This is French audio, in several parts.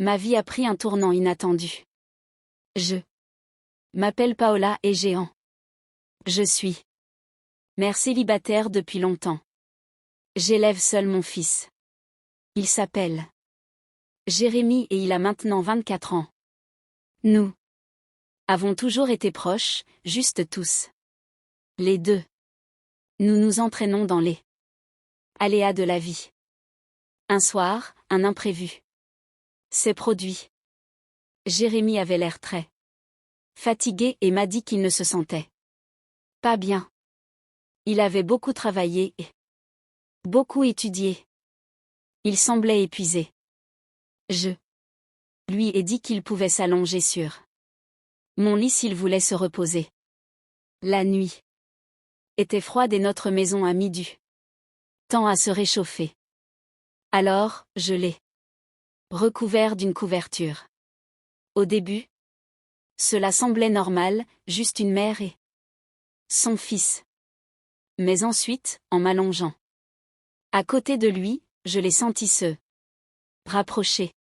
Ma vie a pris un tournant inattendu. Je m'appelle Paola et Géant. Je suis mère célibataire depuis longtemps. J'élève seul mon fils. Il s'appelle Jérémy et il a maintenant 24 ans. Nous avons toujours été proches, juste tous. Les deux. Nous nous entraînons dans les aléas de la vie. Un soir, un imprévu s'est produit. Jérémy avait l'air très fatigué et m'a dit qu'il ne se sentait pas bien. Il avait beaucoup travaillé et beaucoup étudié. Il semblait épuisé. Je lui ai dit qu'il pouvait s'allonger sur mon lit s'il voulait se reposer. La nuit était froide et notre maison a mis du temps à se réchauffer. Alors, je l'ai recouvert d'une couverture. Au début, cela semblait normal, juste une mère et son fils. Mais ensuite, en m'allongeant à côté de lui, je l'ai senti se rapprocher.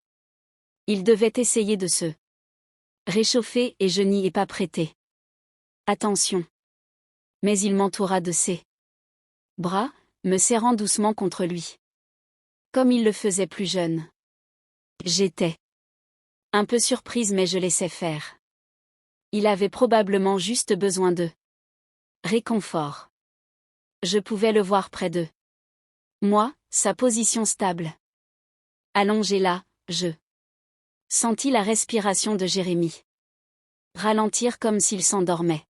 Il devait essayer de se réchauffer et je n'y ai pas prêté attention. Mais il m'entoura de ses bras, me serrant doucement contre lui. Comme il le faisait plus jeune. J'étais un peu surprise mais je laissais faire. Il avait probablement juste besoin de réconfort. Je pouvais le voir près de moi, sa position stable. Allongé là, je sentis la respiration de Jérémy ralentir comme s'il s'endormait.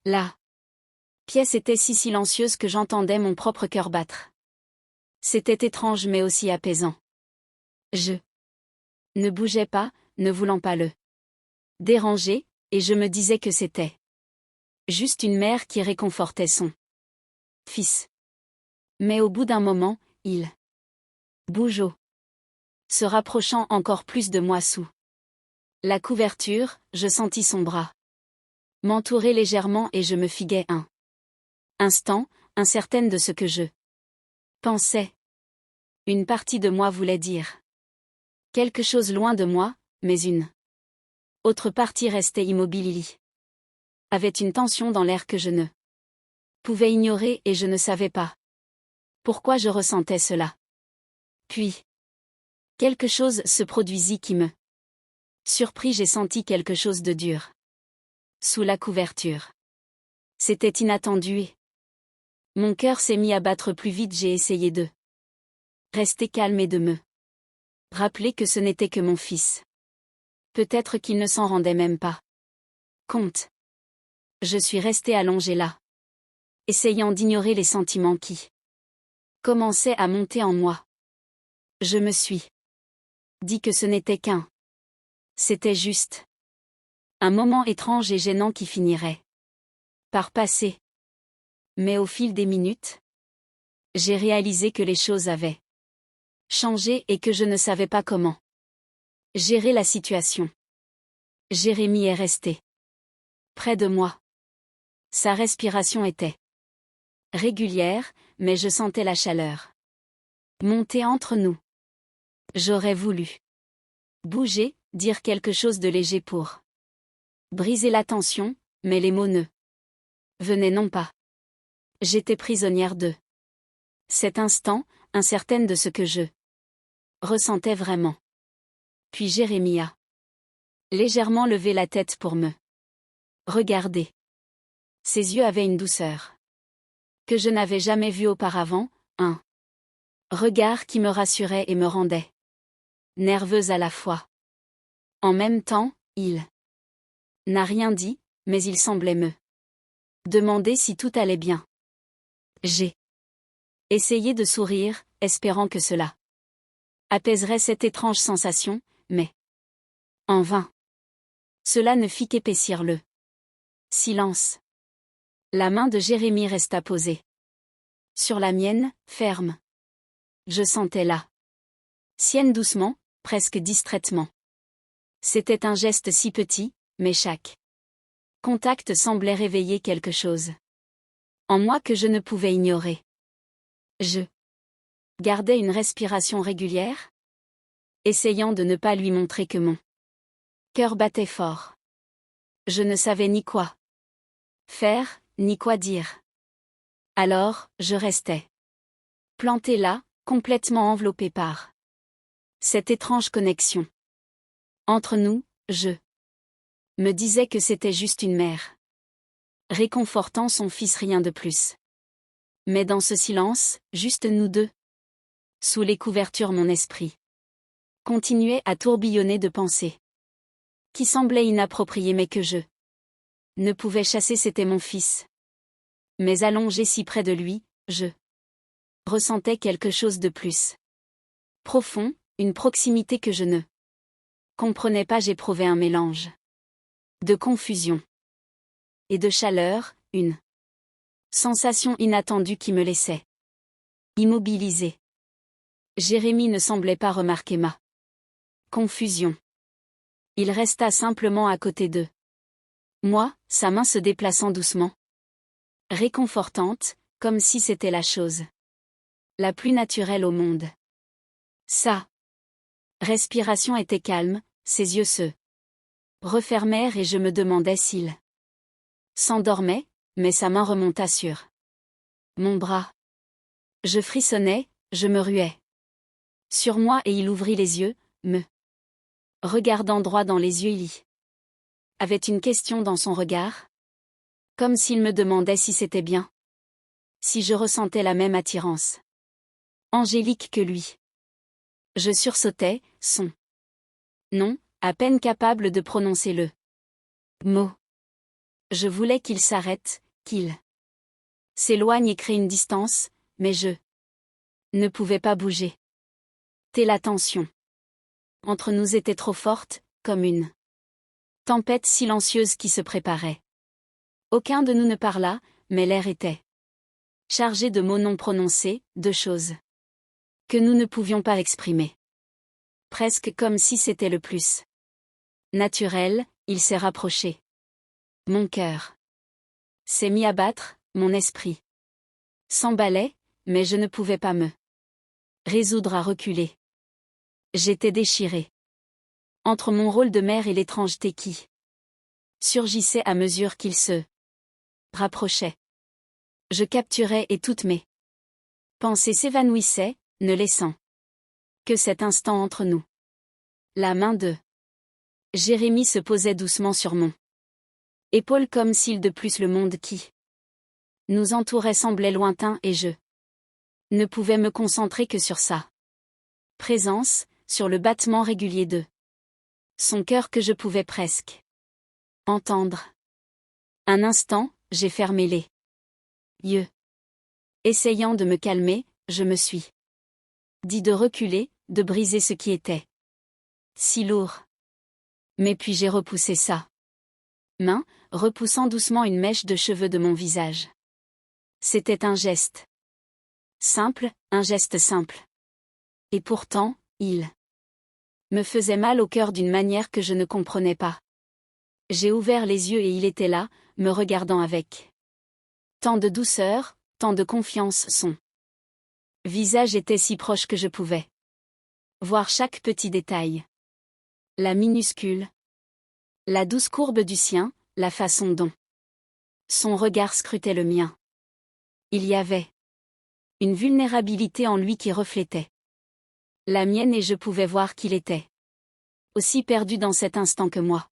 La pièce était si silencieuse que j'entendais mon propre cœur battre. C'était étrange mais aussi apaisant. Je ne bougeais pas, ne voulant pas le déranger, et je me disais que c'était juste une mère qui réconfortait son fils. Mais au bout d'un moment, il bougeait, se rapprochant encore plus de moi sous la couverture, je sentis son bras m'entourer légèrement et je me figuais un instant, incertaine de ce que je pensais. Une partie de moi voulait dire quelque chose loin de moi, mais une autre partie restait immobile. Il y avait une tension dans l'air que je ne pouvais ignorer et je ne savais pas pourquoi je ressentais cela. Puis, quelque chose se produisit qui me surprit. J'ai senti quelque chose de dur sous la couverture. C'était inattendu et mon cœur s'est mis à battre plus vite. J'ai essayé de rester calme et de me rappeler que ce n'était que mon fils. Peut-être qu'il ne s'en rendait même pas compte. Je suis restée allongée là, essayant d'ignorer les sentiments qui commençaient à monter en moi. Je me suis dit que ce n'était qu'un. C'était juste un moment étrange et gênant qui finirait par passer. Mais au fil des minutes, j'ai réalisé que les choses avaient changé et que je ne savais pas comment gérer la situation. Jérémy est resté près de moi. Sa respiration était régulière, mais je sentais la chaleur monter entre nous. J'aurais voulu bouger, dire quelque chose de léger pour briser la tension, mais les mots ne venaient non pas. J'étais prisonnière de cet instant, incertaine de ce que je ressentais vraiment. Puis Jérémy a légèrement levé la tête pour me regarder. Ses yeux avaient une douceur que je n'avais jamais vue auparavant, un regard qui me rassurait et me rendait nerveuse à la fois. En même temps, il n'a rien dit, mais il semblait me demander si tout allait bien. J'ai essayé de sourire, espérant que cela apaiserait cette étrange sensation, mais en vain. Cela ne fit qu'épaissir le silence. La main de Jérémy resta posée sur la mienne, ferme. Je sentais la sienne doucement, presque distraitement. C'était un geste si petit, mais chaque contact semblait réveiller quelque chose en moi que je ne pouvais ignorer. Je gardais une respiration régulière essayant de ne pas lui montrer que mon cœur battait fort. Je ne savais ni quoi faire, ni quoi dire. Alors, je restais plantée là, complètement enveloppée par cette étrange connexion. Entre nous, je me disais que c'était juste une mère réconfortant son fils, rien de plus. Mais dans ce silence, juste nous deux. Sous les couvertures, mon esprit continuait à tourbillonner de pensées qui semblaient inappropriées mais que je ne pouvais chasser. C'était mon fils. Mais allongé si près de lui, je ressentais quelque chose de plus profond, une proximité que je ne comprenais pas. J'éprouvais un mélange de confusion et de chaleur, une sensation inattendue qui me laissait immobilisée. Jérémie ne semblait pas remarquer ma confusion. Il resta simplement à côté d'eux. Moi, sa main se déplaçant doucement, réconfortante, comme si c'était la chose la plus naturelle au monde. Sa respiration était calme, ses yeux se refermèrent et je me demandais s'il s'endormait, mais sa main remonta sur mon bras. Je frissonnais, je me ruais sur moi et il ouvrit les yeux, me regardant droit dans les yeux. Il y avait une question dans son regard, comme s'il me demandait si c'était bien, si je ressentais la même attirance angélique que lui. Je sursautais, son nom, à peine capable de prononcer le mot. Je voulais qu'il s'arrête, qu'il s'éloigne et crée une distance, mais je ne pouvais pas bouger. La tension entre nous était trop forte, comme une tempête silencieuse qui se préparait. Aucun de nous ne parla, mais l'air était chargé de mots non prononcés, de choses que nous ne pouvions pas exprimer. Presque comme si c'était le plus naturel, il s'est rapproché. Mon cœur s'est mis à battre, mon esprit s'emballait, mais je ne pouvais pas me résoudre à reculer. J'étais déchirée entre mon rôle de mère et l'étrangeté qui surgissait à mesure qu'il se rapprochait. Je capturais et toutes mes pensées s'évanouissaient, ne laissant que cet instant entre nous. La main de Jérémie se posait doucement sur mon épaule comme s'il de plus le monde qui nous entourait semblait lointain et je ne pouvais me concentrer que sur sa présence, sur le battement régulier de son cœur que je pouvais presque entendre. Un instant, j'ai fermé les yeux. Essayant de me calmer, je me suis dit de reculer, de briser ce qui était si lourd. Mais puis j'ai repoussé sa main, repoussant doucement une mèche de cheveux de mon visage. C'était un geste simple, un geste simple. Et pourtant, il me faisait mal au cœur d'une manière que je ne comprenais pas. J'ai ouvert les yeux et il était là, me regardant avec tant de douceur, tant de confiance. Son visage était si proche que je pouvais voir chaque petit détail. La minuscule, la douce courbe du sien, la façon dont son regard scrutait le mien. Il y avait une vulnérabilité en lui qui reflétait la mienne et je pouvais voir qu'il était aussi perdu dans cet instant que moi.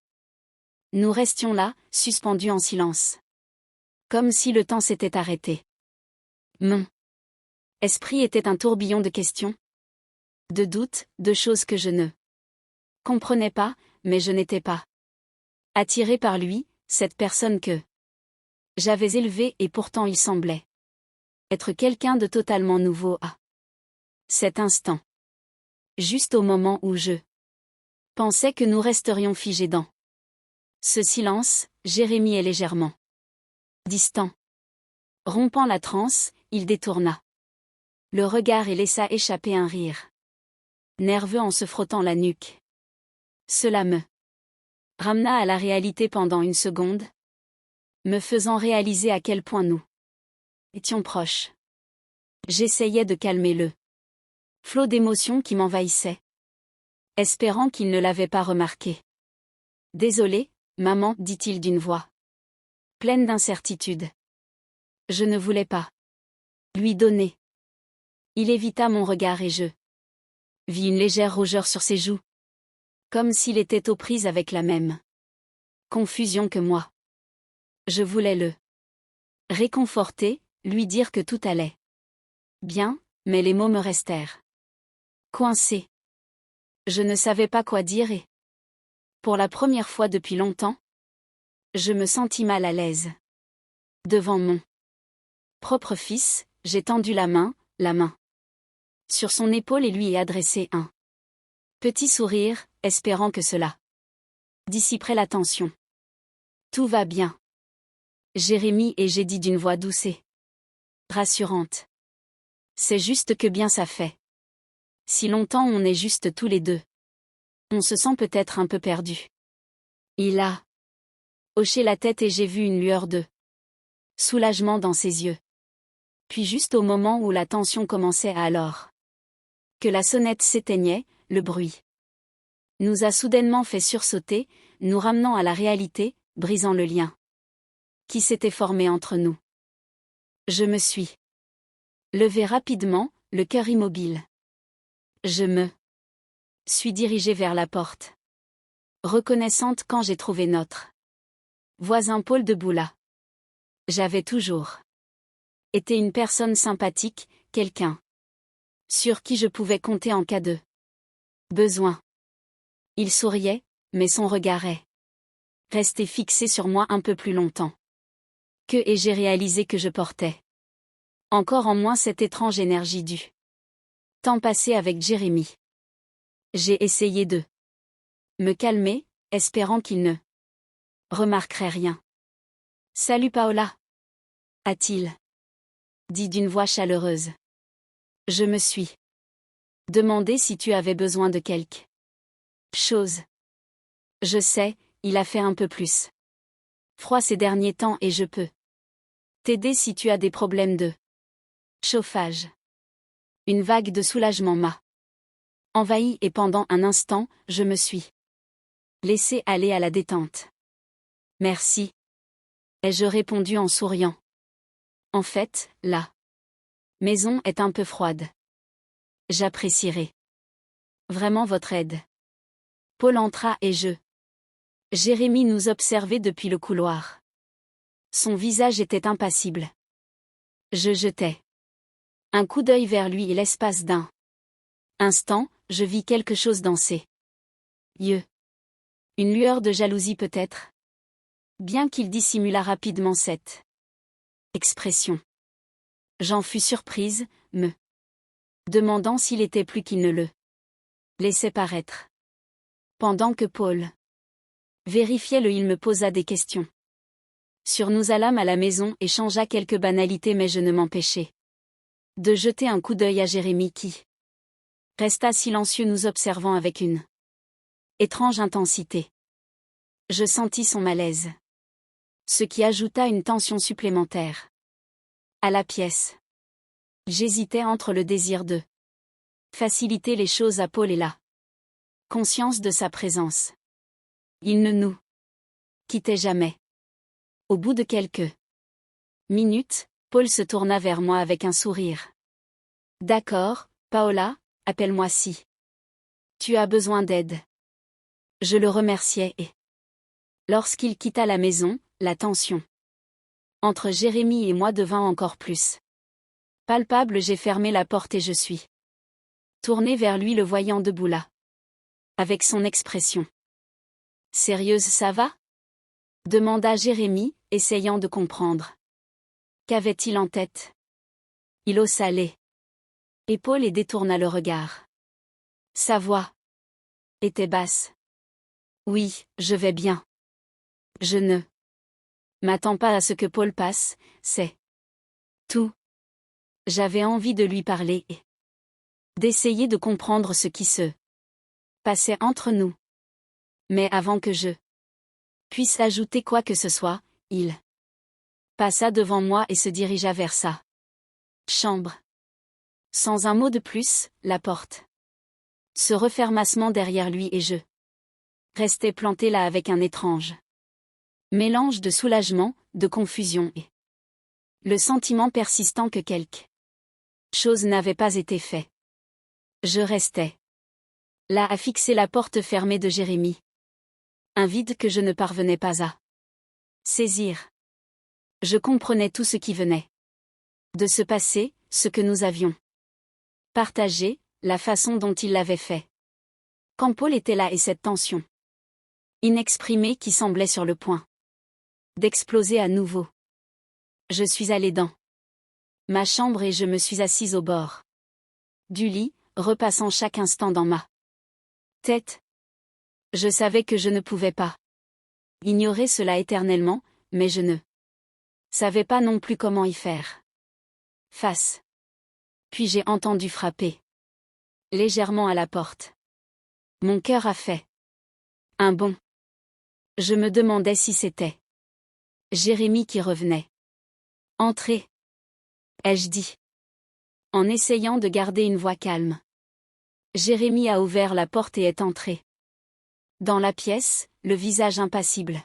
Nous restions là, suspendus en silence. Comme si le temps s'était arrêté. Mon esprit était un tourbillon de questions, de doutes, de choses que je ne comprenais pas, mais je n'étais pas attiré par lui, cette personne que j'avais élevée et pourtant il semblait être quelqu'un de totalement nouveau à cet instant. Juste au moment où je pensais que nous resterions figés dans ce silence, Jérémie est légèrement distant. Rompant la transe, il détourna le regard et laissa échapper un rire nerveux en se frottant la nuque. Cela me ramena à la réalité pendant une seconde, me faisant réaliser à quel point nous étions proches. J'essayais de calmer le flot d'émotions qui m'envahissait. espérant qu'il ne l'avait pas remarqué. Désolé, maman, dit-il d'une voix pleine d'incertitude. Je ne voulais pas lui donner. Il évita mon regard et je vis une légère rougeur sur ses joues, comme s'il était aux prises avec la même confusion que moi. Je voulais le réconforter, lui dire que tout allait bien, mais les mots me restèrent coincés. Je ne savais pas quoi dire et, pour la première fois depuis longtemps, je me sentis mal à l'aise. Devant mon propre fils, j'ai tendu la main sur son épaule et lui ai adressé un petit sourire, espérant que cela dissiperait la tension. Tout va bien, Jérémie, et j'ai dit d'une voix douce et rassurante. C'est juste que bien ça fait si longtemps on est juste tous les deux. On se sent peut-être un peu perdu. Il a hoché la tête et j'ai vu une lueur de soulagement dans ses yeux. Puis juste au moment où la tension commençait alors que la sonnette s'éteignait, le bruit nous a soudainement fait sursauter, nous ramenant à la réalité, brisant le lien qui s'était formé entre nous. Je me suis levée rapidement, le cœur immobile. Je me suis dirigée vers la porte, reconnaissante quand j'ai trouvé notre voisin Paul debout là. J'avais toujours été une personne sympathique, quelqu'un sur qui je pouvais compter en cas de besoin. Il souriait, mais son regard est resté fixé sur moi un peu plus longtemps et j'ai réalisé que je portais encore en moi cette étrange énergie du temps passé avec Jérémie. J'ai essayé de me calmer, espérant qu'il ne remarquerait rien. Salut Paola, a-t-il dit d'une voix chaleureuse. Je me suis demandé si tu avais besoin de quelque chose. Je sais, il a fait un peu plus froid ces derniers temps et je peux t'aider si tu as des problèmes de chauffage. Une vague de soulagement m'a envahi et pendant un instant, je me suis laissé aller à la détente. Merci, ai-je répondu en souriant. En fait, la maison est un peu froide. J'apprécierais vraiment votre aide. Paul entra et Jérémie nous observait depuis le couloir. Son visage était impassible. Je jetai un coup d'œil vers lui et l'espace d'un instant, je vis quelque chose dans ses yeux. Une lueur de jalousie peut-être. Bien qu'il dissimulât rapidement cette expression. J'en fus surprise, me demandant s'il était plus qu'il ne le laissait paraître. Pendant que Paul vérifiait il me posa des questions. Nous allâmes à la maison et changea quelques banalités, mais je ne m'empêchai de jeter un coup d'œil à Jérémie qui resta silencieux, nous observant avec une étrange intensité. Je sentis son malaise, ce qui ajouta une tension supplémentaire à la pièce. J'hésitais entre le désir de faciliter les choses à Paul et la conscience de sa présence. Il ne nous quittait jamais. Au bout de quelques minutes, Paul se tourna vers moi avec un sourire. D'accord, Paola, appelle-moi si tu as besoin d'aide. Je le remerciai et, lorsqu'il quitta la maison, la tension entre Jérémie et moi devint encore plus palpable. J'ai fermé la porte et je suis tourné vers lui, le voyant debout là, avec son expression sérieuse. Ça va? Demanda Jérémie, essayant de comprendre. Qu'avait-il en tête? Il haussa les épaules et détourna le regard. Sa voix était basse. Oui, je vais bien. Je ne m'attends pas à ce que Paul passe, c'est tout. J'avais envie de lui parler et d'essayer de comprendre ce qui se passait entre nous. Mais avant que je puisse ajouter quoi que ce soit, il passa devant moi et se dirigea vers sa chambre. Sans un mot de plus, la porte Se refermacement derrière lui et je restais planté là avec un étrange mélange de soulagement, de confusion et le sentiment persistant que quelque chose n'avait pas été fait. Je restais là à fixer la porte fermée de Jérémie. Un vide que je ne parvenais pas à saisir. Je comprenais tout ce qui venait de se passer, ce que nous avions partagé, la façon dont il l'avait fait. Quand Paul était là et cette tension inexprimée qui semblait sur le point d'exploser à nouveau. Je suis allé dans ma chambre et je me suis assise au bord du lit, repassant chaque instant dans ma tête. Je savais que je ne pouvais pas ignorer cela éternellement, mais je ne savais pas non plus comment y faire face. Puis j'ai entendu frapper légèrement à la porte. Mon cœur a fait un bond. Je me demandais si c'était Jérémie qui revenait. Entrez, ai-je dit, en essayant de garder une voix calme. Jérémie a ouvert la porte et est entré dans la pièce, le visage impassible.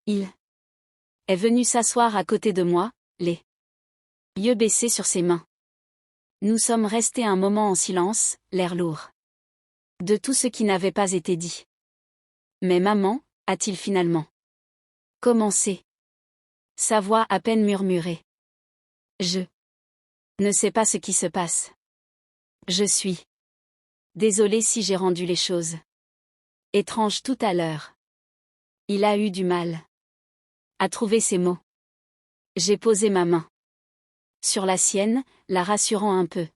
Il est venu s'asseoir à côté de moi, les yeux baissés sur ses mains. Nous sommes restés un moment en silence, l'air lourd de tout ce qui n'avait pas été dit. Mais maman, a-t-il finalement commencé? Sa voix à peine murmurée. Je ne sais pas ce qui se passe. Je suis désolée si j'ai rendu les choses étranges tout à l'heure. Il a eu du mal à trouver ses mots. J'ai posé ma main sur la sienne, la rassurant un peu.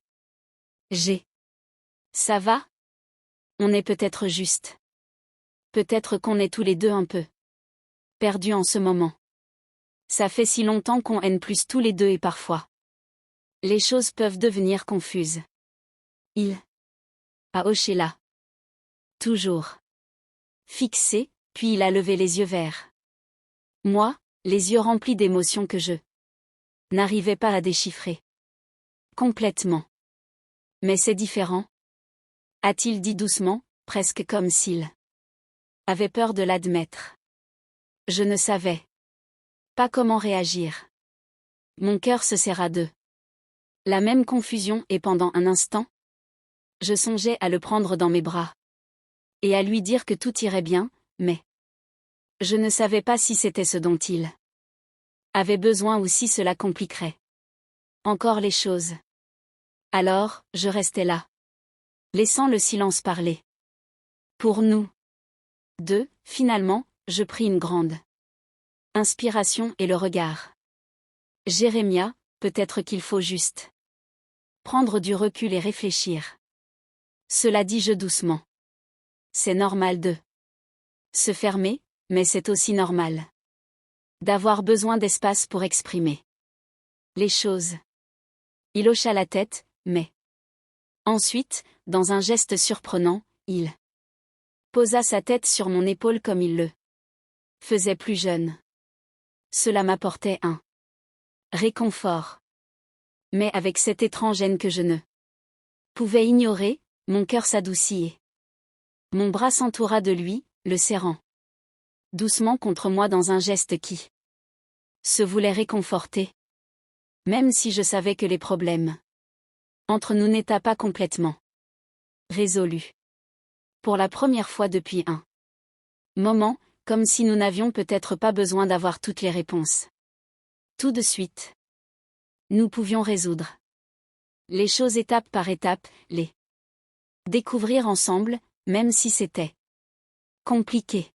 Ça va? On est peut-être juste. Peut-être qu'on est tous les deux un peu perdus en ce moment. Ça fait si longtemps qu'on aime plus tous les deux et parfois les choses peuvent devenir confuses. Il a hoché là. Toujours fixé, puis il a levé les yeux vers moi, les yeux remplis d'émotions que je n'arrivais pas à déchiffrer complètement. Mais c'est différent, a-t-il dit doucement, presque comme s'il avait peur de l'admettre. Je ne savais pas comment réagir. Mon cœur se serra de la même confusion et pendant un instant, je songeais à le prendre dans mes bras et à lui dire que tout irait bien, mais je ne savais pas si c'était ce dont il avait besoin ou si cela compliquerait encore les choses. Alors, je restais là, laissant le silence parler. Pour nous deux, finalement, je pris une grande inspiration et le regard. Jérémia, peut-être qu'il faut juste prendre du recul et réfléchir. Cela dis-je doucement. C'est normal de se fermer, mais c'est aussi normal d'avoir besoin d'espace pour exprimer les choses. Il hocha la tête, mais ensuite, dans un geste surprenant, il posa sa tête sur mon épaule comme il le faisait plus jeune. Cela m'apportait un réconfort. Mais avec cette étrange haine que je ne pouvais ignorer, mon cœur s'adoucit et mon bras s'entoura de lui, le serrant doucement contre moi dans un geste qui se voulait réconforter. Même si je savais que les problèmes entre nous n'étaient pas complètement résolus. Pour la première fois depuis un moment, comme si nous n'avions peut-être pas besoin d'avoir toutes les réponses. Tout de suite. Nous pouvions résoudre les choses étape par étape, les découvrir ensemble, même si c'était compliqué.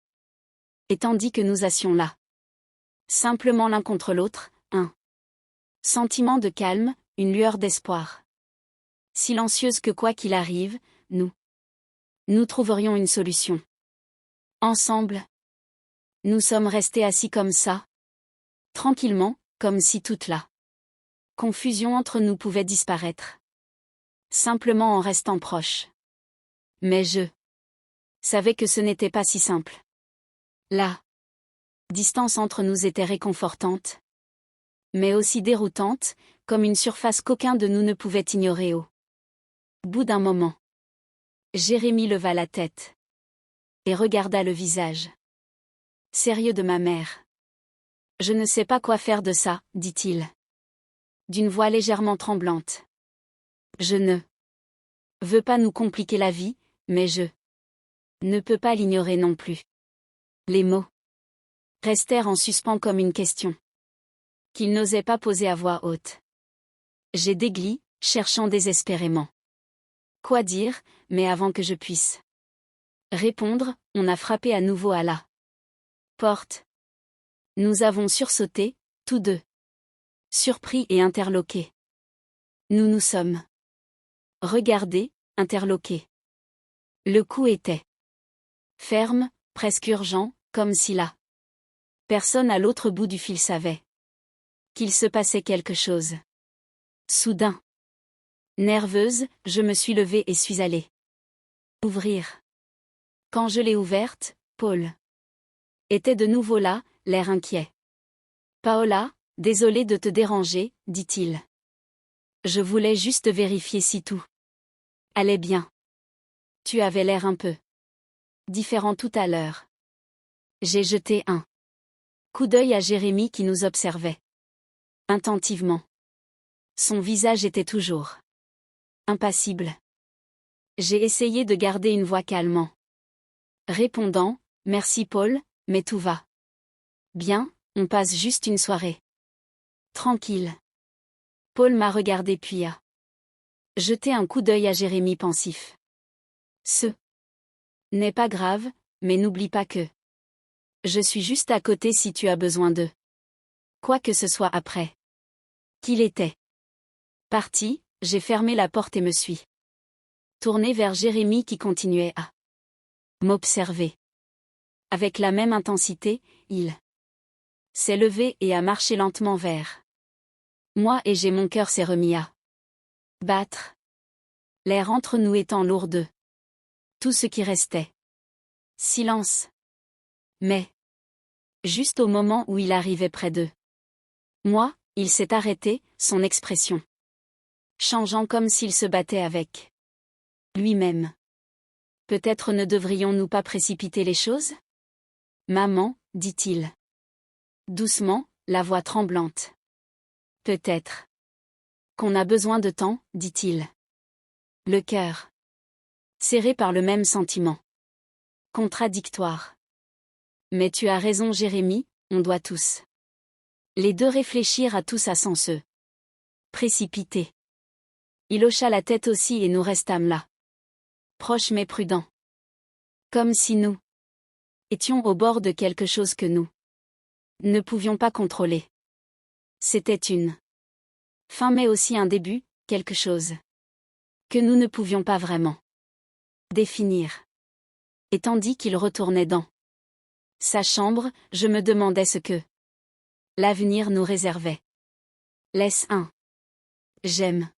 Et tandis que nous assions là, simplement l'un contre l'autre, un sentiment de calme, une lueur d'espoir. Silencieuse que quoi qu'il arrive, nous trouverions une solution. Ensemble. Nous sommes restés assis comme ça. Tranquillement, comme si toute la confusion entre nous pouvait disparaître. Simplement en restant proches. Mais je savais que ce n'était pas si simple. La distance entre nous était réconfortante, mais aussi déroutante, comme une surface qu'aucun de nous ne pouvait ignorer au bout d'un moment. Jérémie leva la tête et regarda le visage sérieux de ma mère. Je ne sais pas quoi faire de ça, dit-il, d'une voix légèrement tremblante. Je ne veux pas nous compliquer la vie, mais je ne peux pas l'ignorer non plus. Les mots restèrent en suspens comme une question qu'il n'osait pas poser à voix haute. J'ai dégli, cherchant désespérément quoi dire, mais avant que je puisse répondre, on a frappé à nouveau à la porte. Nous avons sursauté, tous deux, surpris et interloqués. Nous nous sommes regardés, interloqués. Le coup était ferme, presque urgent, comme si la personne à l'autre bout du fil savait qu'il se passait quelque chose. Soudain, nerveuse, je me suis levée et suis allée ouvrir. Quand je l'ai ouverte, Paul était de nouveau là, l'air inquiet. Paola, désolé de te déranger, dit-il. Je voulais juste vérifier si tout allait bien. Tu avais l'air un peu différent tout à l'heure. J'ai jeté un coup d'œil à Jérémie qui nous observait attentivement. Son visage était toujours impassible. J'ai essayé de garder une voix calme. Répondant, merci Paul, mais tout va bien, on passe juste une soirée tranquille. Paul m'a regardé puis a jeté un coup d'œil à Jérémie pensif. Ce n'est pas grave, mais n'oublie pas que je suis juste à côté si tu as besoin de quoi que ce soit après. Qu'il était parti, j'ai fermé la porte et me suis tourné vers Jérémie qui continuait à m'observer. Avec la même intensité, il s'est levé et a marché lentement vers moi et mon cœur s'est remis à battre. L'air entre nous étant lourd de tout ce qui restait. Silence. Mais, juste au moment où il arrivait près d'eux, moi, il s'est arrêté, son expression changeant comme s'il se battait avec lui-même. Peut-être ne devrions-nous pas précipiter les choses? Maman, dit-il. Doucement, la voix tremblante. Peut-être qu'on a besoin de temps, dit-il. Le cœur serré par le même sentiment contradictoire. Mais tu as raison Jérémie, on doit tous les deux réfléchir à tout ça sans se précipiter. Il hocha la tête aussi et nous restâmes là. Proches mais prudents. Comme si nous étions au bord de quelque chose que nous ne pouvions pas contrôler. C'était une fin mais aussi un début, quelque chose que nous ne pouvions pas vraiment définir. Et tandis qu'il retournait dans sa chambre, je me demandais ce que l'avenir nous réservait. Laisse un j'aime.